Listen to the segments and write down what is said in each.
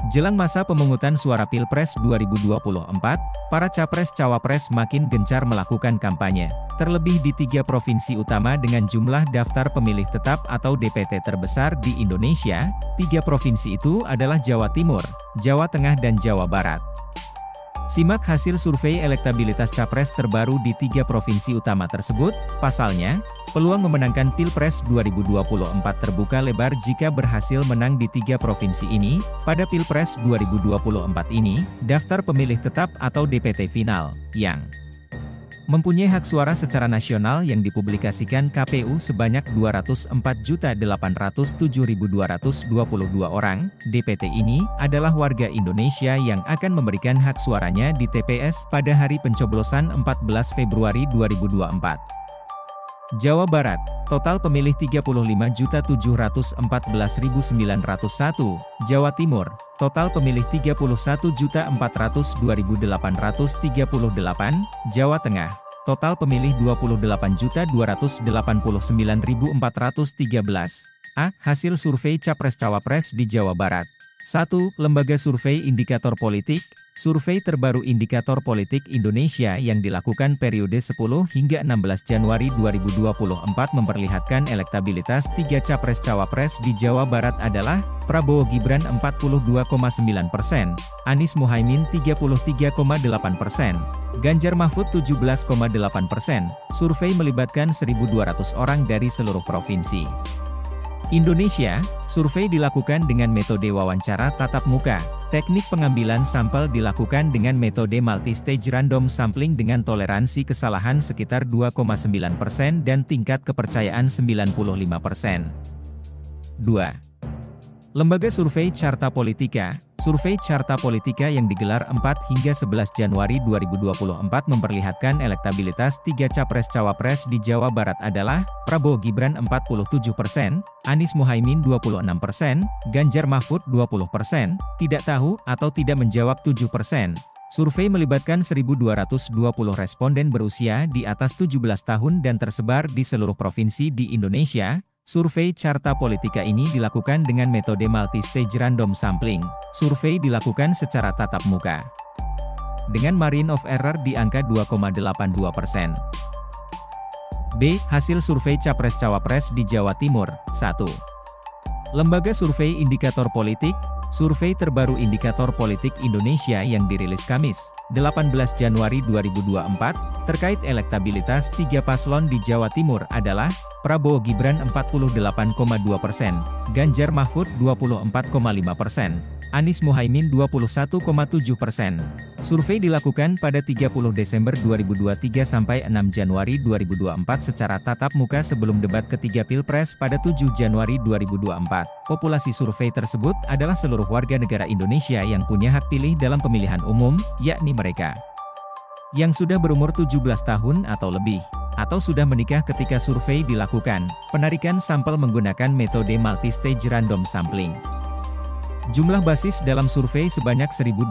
Jelang masa pemungutan suara Pilpres 2024, para capres-cawapres makin gencar melakukan kampanye, terlebih di 3 provinsi utama dengan jumlah daftar pemilih tetap atau DPT terbesar di Indonesia. 3 provinsi itu adalah Jawa Timur, Jawa Tengah dan Jawa Barat. Simak hasil survei elektabilitas capres terbaru di 3 provinsi utama tersebut. Pasalnya, peluang memenangkan Pilpres 2024 terbuka lebar jika berhasil menang di 3 provinsi ini. Pada Pilpres 2024 ini, daftar pemilih tetap atau DPT final, yang mempunyai hak suara secara nasional yang dipublikasikan KPU sebanyak 204.807.222 orang. DPT ini adalah warga Indonesia yang akan memberikan hak suaranya di TPS pada hari pencoblosan 14 Februari 2024. Jawa Barat, total pemilih 35.714.901. Jawa Timur, total pemilih 31.402.838. Jawa Tengah, total pemilih 28.289.413. Hasil survei Capres-Cawapres di Jawa Barat. 1. Lembaga Survei Indikator Politik. Survei terbaru Indikator Politik Indonesia yang dilakukan periode 10 hingga 16 Januari 2024 memperlihatkan elektabilitas 3 Capres-Cawapres di Jawa Barat adalah Prabowo Gibran 42,9%, Anies Muhaimin 33,8%, Ganjar Mahfud 17,8%. Survei melibatkan 1.200 orang dari seluruh provinsi Indonesia. Survei dilakukan dengan metode wawancara tatap muka. Teknik pengambilan sampel dilakukan dengan metode multi-stage random sampling dengan toleransi kesalahan sekitar 2,9% dan tingkat kepercayaan 95%. 2. Lembaga Survei Carta Politika. Survei Carta Politika yang digelar 4 hingga 11 Januari 2024 memperlihatkan elektabilitas 3 Capres-Cawapres di Jawa Barat adalah Prabowo Gibran 47%, Anies Muhaimin 26%, Ganjar Mahfud 20%, tidak tahu atau tidak menjawab 7%. Survei melibatkan 1.220 responden berusia di atas 17 tahun dan tersebar di seluruh provinsi di Indonesia. Survei Carta Politika ini dilakukan dengan metode multi-stage random sampling. Survei dilakukan secara tatap muka, dengan margin of error di angka 2,82%. B. Hasil survei Capres-Cawapres di Jawa Timur. 1. Lembaga Survei Indikator Politik. Survei terbaru Indikator Politik Indonesia yang dirilis Kamis, 18 Januari 2024, terkait elektabilitas 3 paslon di Jawa Timur adalah Prabowo Gibran 48,2%, Ganjar Mahfud 24,5%, Anies Muhaimin 21,7%. Survei dilakukan pada 30 Desember 2023 sampai 6 Januari 2024 secara tatap muka sebelum debat ketiga Pilpres pada 7 Januari 2024. Populasi survei tersebut adalah seluruh warga negara Indonesia yang punya hak pilih dalam pemilihan umum, yakni mereka yang sudah berumur 17 tahun atau lebih, atau sudah menikah ketika survei dilakukan. Penarikan sampel menggunakan metode multi-stage random sampling. Jumlah basis dalam survei sebanyak 1.220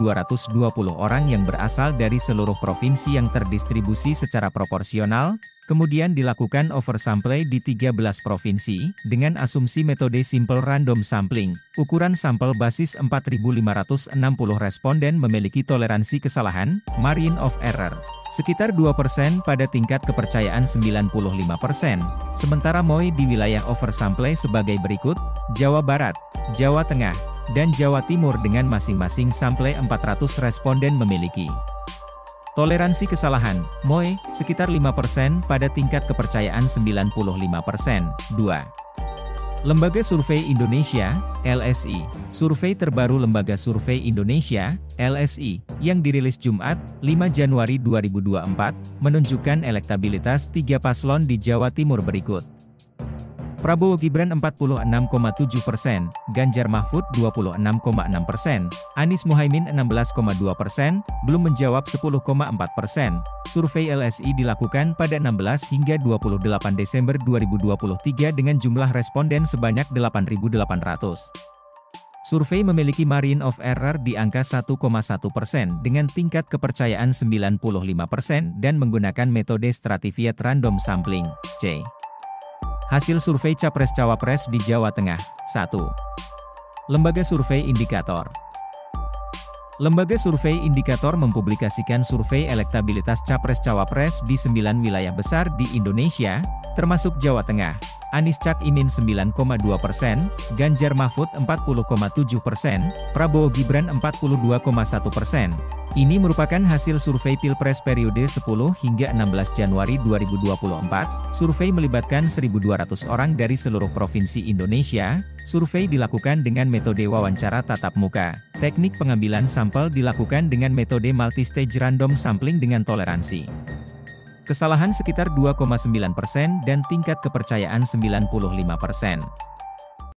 orang yang berasal dari seluruh provinsi yang terdistribusi secara proporsional, kemudian dilakukan oversample di 13 provinsi, dengan asumsi metode simple random sampling. Ukuran sampel basis 4.560 responden memiliki toleransi kesalahan, margin of error, sekitar 2% pada tingkat kepercayaan 95%. Sementara MOI di wilayah oversample sebagai berikut: Jawa Barat, Jawa Tengah, dan Jawa Timur dengan masing-masing sampel 400 responden memiliki toleransi kesalahan, MOI, sekitar 5% pada tingkat kepercayaan 95%. 2. Lembaga Survei Indonesia, LSI. Survei terbaru Lembaga Survei Indonesia, LSI, yang dirilis Jumat, 5 Januari 2024, menunjukkan elektabilitas 3 paslon di Jawa Timur berikut. Prabowo Gibran 46,7%, Ganjar Mahfud 26,6%, Anies Muhaimin 16,2%, belum menjawab 10,4%. Survei LSI dilakukan pada 16 hingga 28 Desember 2023 dengan jumlah responden sebanyak 8.800. Survei memiliki margin of error di angka 1,1% dengan tingkat kepercayaan 95% dan menggunakan metode stratified random sampling, C. Hasil survei Capres-Cawapres di Jawa Tengah. 1. Lembaga Survei Indikator Lembaga Survei Indikator mempublikasikan survei elektabilitas Capres-Cawapres di 9 wilayah besar di Indonesia, termasuk Jawa Tengah. Anies Cak Imin 9,2%, Ganjar Mahfud 40,7%, Prabowo Gibran 42,1%. Ini merupakan hasil survei Pilpres periode 10 hingga 16 Januari 2024. Survei melibatkan 1.200 orang dari seluruh provinsi Indonesia. Survei dilakukan dengan metode wawancara tatap muka. Teknik pengambilan sampel dilakukan dengan metode multistage random sampling dengan toleransi kesalahan sekitar 2,9% dan tingkat kepercayaan 95%.